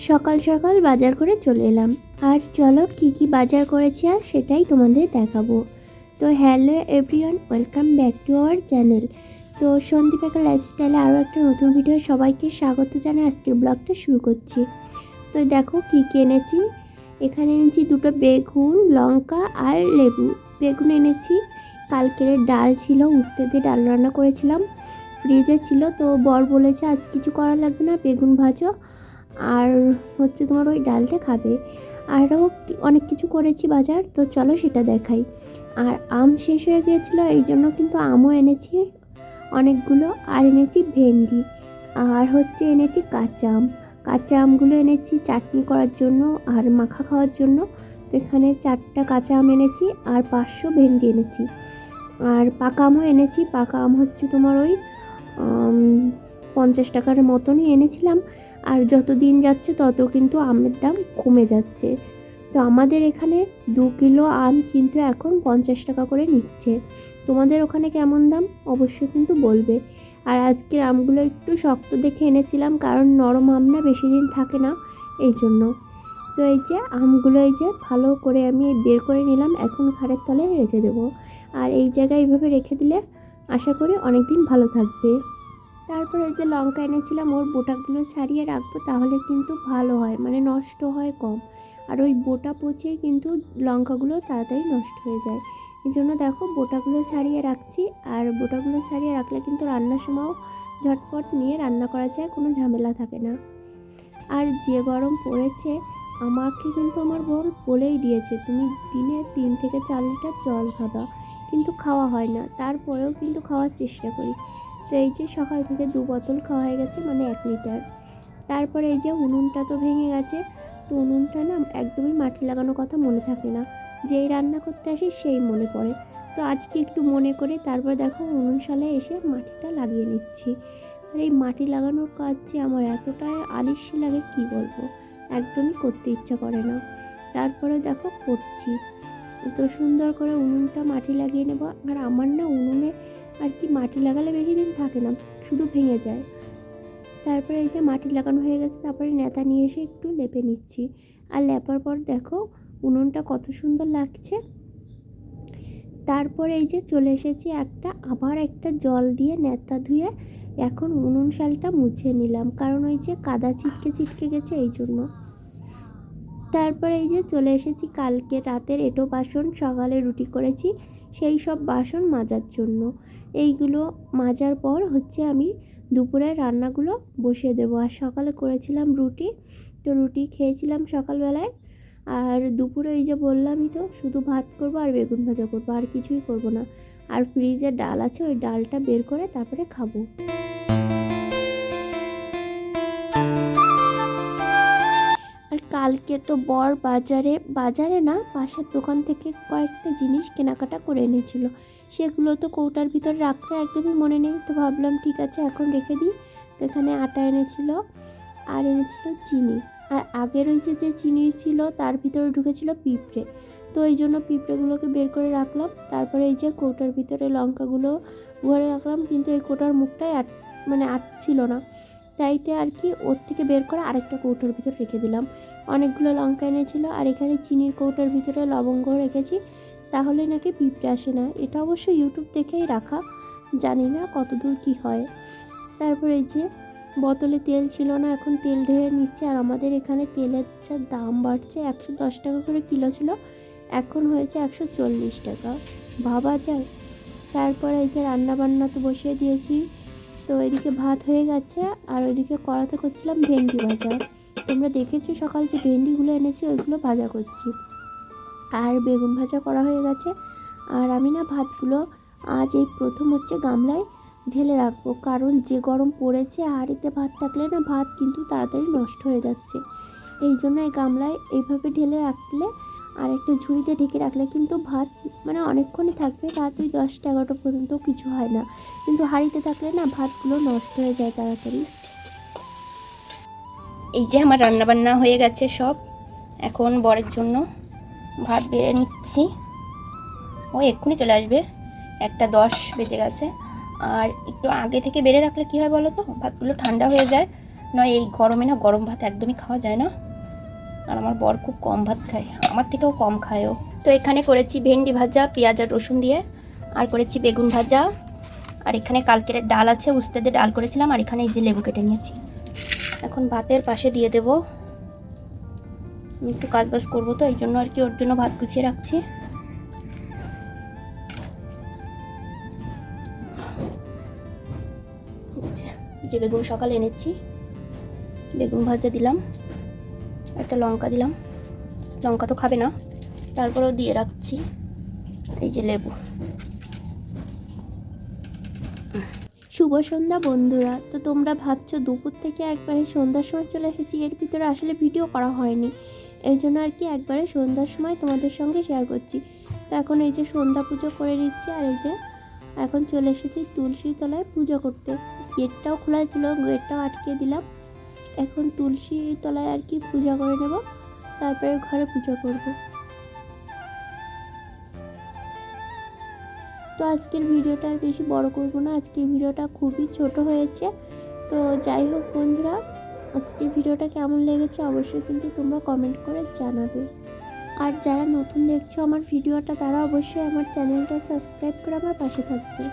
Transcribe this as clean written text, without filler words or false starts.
সকাল সকাল বাজার করে চলে এলাম। আর চলো কি কি বাজার করেছি আর সেটাই তোমাদের দেখাবো। তো hello everyone, welcome back to our channel. তো সন্দীপিকা লাইফস্টাইলে আরও একটা নতুন ভিডিও সবাইকে স্বাগত জানাই। আজকের ব্লগটা শুরু করছি। তো দেখো কি কি এনেছি। এখানে এনেছি দুটো বেগুন, লঙ্কা আর লেবু। বেগুন এনেছি, কালকের ডাল ছিল, উস্তে দিয়ে ডাল রান্না করেছিলাম, ফ্রিজে ছিল। তো বর বলেছে আজ কিছু করা লাগবে না, বেগুন ভাজো আর হচ্ছে তোমার ওই ডালটা খাবে। আরও অনেক কিছু করেছি বাজার, তো চলো সেটা দেখাই। আর আম শেষ হয়ে গিয়েছিলো, এই জন্য কিন্তু আমও এনেছি অনেকগুলো। আর এনেছি ভেন্ডি, আর হচ্ছে এনেছি কাঁচা আম। কাঁচা আমগুলো এনেছি চাটনি করার জন্য আর মাখা খাওয়ার জন্য। তো এখানে 4টা কাঁচা আম এনেছি আর 500 ভেন্ডি এনেছি। আর পাকা আমও এনেছি। পাকা আম হচ্ছে তোমার ওই 50 টাকার মতনই এনেছিলাম। আর যত দিন যাচ্ছে তত কিন্তু আমের দাম কমে যাচ্ছে। তো আমাদের এখানে 2 কিলো আম কিন্তু এখন 50 টাকা করে নিচ্ছে। তোমাদের ওখানে কেমন দাম অবশ্যই কিন্তু বলবে। আর আজকের আমগুলো একটু শক্ত দেখে এনেছিলাম, কারণ নরম আম না বেশি দিন থাকে না, এই জন্য। তো এই যে আমগুলো এই যে ভালো করে আমি বের করে নিলাম, এখন ঘাড়ের তলায় রেখে দেবো। আর এই জায়গায় এইভাবে রেখে দিলে আশা করি অনেক দিন ভালো থাকবে। তারপরে ওই যে লঙ্কা এনেছিলাম, ওর বোটাগুলো ছাড়িয়ে রাখবো, তাহলে কিন্তু ভালো হয়, মানে নষ্ট হয় কম। আর ওই বোটা পচেই কিন্তু লঙ্কাগুলো তাড়াতাড়ি নষ্ট হয়ে যায়। এই জন্য দেখো বোটাগুলো ছাড়িয়ে রাখছি। আর বোটাগুলো ছাড়িয়ে রাখলে কিন্তু রান্নার সময়ও ঝটপট নিয়ে রান্না করা যায়, কোনো ঝামেলা থাকে না। আর যে গরম পড়েছে, আমাকে কিন্তু আমার বর বলেই দিয়েছে তুমি দিনে 3 থেকে 4 লিটার জল খাবা, কিন্তু খাওয়া হয় না। তারপরেও কিন্তু খাওয়ার চেষ্টা করি। তো এই যে সকাল থেকে 2 বোতল খাওয়া হয়ে গেছে, মানে 1 লিটার। তারপরে এই যে উনুনটা তো ভেঙে গেছে। তো উনুনটা না একদমই মাটি লাগানোর কথা মনে থাকে না, যেই রান্না করতে আসি সেই মনে পড়ে। তো আজকে একটু মনে করে তারপর দেখো উনুন শালে এসে মাটিটা লাগিয়ে নিচ্ছি। আর এই মাটি লাগানোর কাজ যে আমার এতটাই আলিস্যি লাগে কি বলবো, একদমই করতে ইচ্ছা করে না। তারপরে দেখো করছি। তো সুন্দর করে উনুনটা মাটি লাগিয়ে নেব। আর আমার না উনুনে আর কি মাটি লাগালে বেশি দিন থাকে না, শুধু ভেঙে যায়। তারপরে এই যে মাটি লাগানো হয়ে গেছে, তারপরে নেতা নিয়ে এসে একটু লেপে নিচ্ছি। আর লেপার পর দেখো উনুনটা কত সুন্দর লাগছে। তারপরে এই যে চলে এসেছি আবার একটা জল দিয়ে নেতা ধুয়ে এখন উনুন শালটা মুছে নিলাম, কারণ ওই যে কাদা ছিটকে ছিটকে গেছে, এই জন্য। তারপরে এই যে চলে এসেছি কালকে রাতের এঁটো বাসন, সকালে রুটি করেছি সেই সব বাসন মাজার জন্য। এইগুলো মাজার পর হচ্ছে আমি দুপুরের রান্নাগুলো বসিয়ে দেবো। আর সকালে করেছিলাম রুটি, তো রুটি খেয়েছিলাম সকালবেলায়। আর দুপুরে এই যে বললামই তো, শুধু ভাত করবো আর বেগুন ভাজা করবো, আর কিছুই করবো না। আর ফ্রিজে ডাল আছে, ওই ডালটা বের করে তারপরে খাবো। আর কালকে তো বর বাজারে না, পাশের দোকান থেকে কয়েকটা জিনিস কেনাকাটা করে এনেছিল। সেগুলো তো কৌটার ভিতর রাখতে একদমই মনে নেই, তো ভাবলাম ঠিক আছে এখন রেখে দিই। তো এখানে আটা এনেছিল আর এনেছিল চিনি। আর আগের ওই যে চিনি ছিল তার ভিতরে ঢুকেছিল পিঁপড়ে, তো এই জন্য পিঁপড়েগুলোকে বের করে রাখলাম। তারপরে এই যে কৌটার ভিতরে লঙ্কাগুলো ভরে রাখলাম, কিন্তু এই কৌটার মুখটাই আটছিল না, তাইতে আর কি ওর থেকে বের করে আরেকটা কৌটোর ভিতর রেখে দিলাম। অনেকগুলো লঙ্কা এনেছিল। আর এখানে চিনির কৌটোর ভিতরে লবঙ্গ রেখেছি, তাহলে নাকি পিঁপড়ে আসে না। এটা অবশ্য ইউটিউব দেখেই রাখা, জানি না কতদূর কি হয়। তারপরে এই যে বোতলে তেল ছিল না, এখন তেল ঢেলে নিচ্ছে। আর আমাদের এখানে তেলের যা দাম বাড়ছে, 110 টাকা করে কিলো ছিল, এখন হয়েছে 140 টাকা, ভাবা যায়। তারপরে এই যে রান্নাবান্না তো বসিয়ে দিয়েছি। তো এদিকে ভাত হয়ে গেছে, আর ওইদিকে কড়াতে করছিলাম ভেন্ডি ভাজা। তোমরা দেখেছো সকাল যে ভেন্ডিগুলো এনেছি ওইগুলো ভাজা করছি। আর বেগুন ভাজা করা হয়ে গেছে। আর আমি না ভাতগুলো আজ এই প্রথম হচ্ছে গামলায় ঢেলে রাখবো, কারণ যে গরম পড়েছে হাঁড়িতে ভাত থাকলে না ভাত কিন্তু তাড়াতাড়ি নষ্ট হয়ে যাচ্ছে। এই জন্য এই গামলায় এইভাবে ঢেলে রাখলে আর একটা ঝুড়িতে ঢেকে রাখলে কিন্তু ভাত অনেকক্ষণই থাকবে, রাত ওই 10-11টা পর্যন্ত কিছু হয় না। কিন্তু হাঁড়িতে থাকলে না ভাতগুলো নষ্ট হয়ে যায় তাড়াতাড়ি। এই যে আমার রান্নাবান্না হয়ে গেছে সব, এখন বরের জন্য ভাত বেড়ে নিচ্ছি। ও এক্ষুনি চলে আসবে, 1:10 বেজে গেছে। আর একটু আগে থেকে বেড়ে রাখলে কী হয় বলো তো, ভাতগুলো ঠান্ডা হয়ে যায়, নয় এই গরমে না গরম ভাত একদমই খাওয়া যায় না। আর আমার বর খুব কম ভাত খায়, আমার থেকেও কম খায়ও। তো এখানে করেছি ভেন্ডি ভাজা পেঁয়াজ আর রসুন দিয়ে, আর করেছি বেগুন ভাজা, আর এখানে কালকের ডাল আছে, উস্তে দিয়ে ডাল করেছিলাম, আর এখানে এই যে লেবু কেটে নিয়েছি। এখন ভাতের পাশে দিয়ে দেব। আমি একটু কাজবাজ করবো তো এই জন্য আর কি, ওর জন্য ভাত গুছিয়ে রাখছি। যে বেগুন সকালে এনেছি, বেগুন ভাজা দিলাম, একটা লঙ্কা দিলাম, লঙ্কা তো খাবে না, তারপরেও দিয়ে রাখছি। এই যে লেবু। শুভ সন্ধ্যা বন্ধুরা। তো তোমরা ভাবছো দুপুর থেকে একবারে সন্ধ্যার সময় চলে এসেছি, এর ভিতরে আসলে ভিডিও করা হয়নি, এই জন্য আর কি একবারে সন্ধ্যার সময় তোমাদের সঙ্গে শেয়ার করছি। তো এখন এই যে সন্ধ্যা পুজো করে নিচ্ছি, আর এই যে এখন চলে এসেছি তুলসী তলায় পুজো করতে। গেটটাও খোলা ছিল, গেটটাও আটকে দিলাম। এখন তুলসী তলায় আর কি পূজা করে নেব, তারপরে ঘরে পুজো করব। তো আজকের ভিডিওটা আর বেশি বড় করব না, আজকের ভিডিওটা খুবই ছোট হয়েছে। তো যাই হোক বন্ধুরা, আজকের ভিডিওটা কেমন লেগেছে অবশ্যই কিন্তু তোমরা কমেন্ট করে জানাবে। আর যারা নতুন দেখছো আমার ভিডিওটা, তারা অবশ্যই আমার চ্যানেলটা সাবস্ক্রাইব করে আমার পাশে থাকবে।